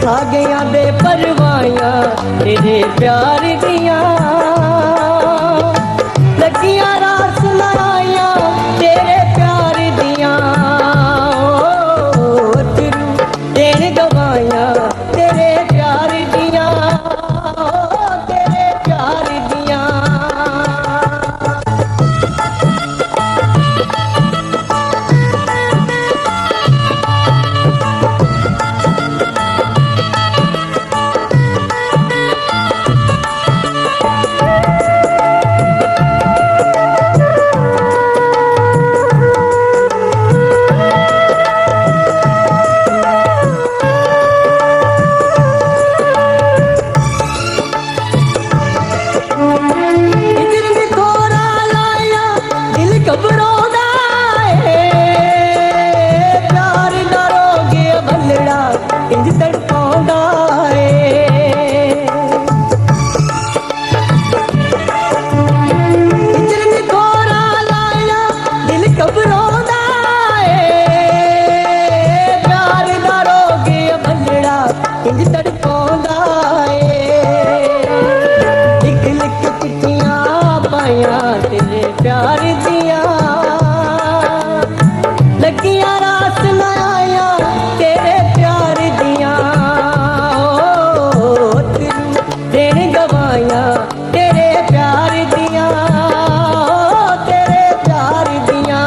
सागियां दे परवाइयां तेरे प्यार दियां लगियां रास लाइयां तेरे प्यार दियां तिरू देन गवाइयां तेरे प्यार दियां तेरे प्यार दियां। तेरे प्यार दिया लगियां रास लाया तेरे प्यार दिया देन गवाइयां तेरे प्यार दिया तेरे प्यार दिया।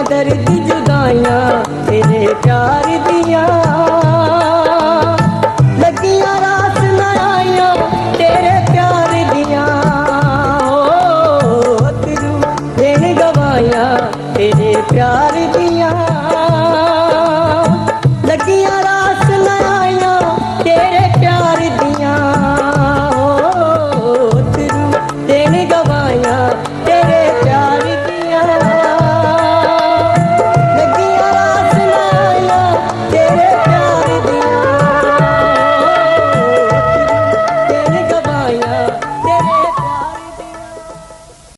दर्द जुदाइयां तेरे प्यार दिया लगियां रास लाइयां तेरे प्यार दिया तिरू देन गवाइयां तेरे प्यार दिया लगियां रास लाइयां तेरे प्यार दिया तिरू देन गवाइयां तेरे प्यार दिया तेरे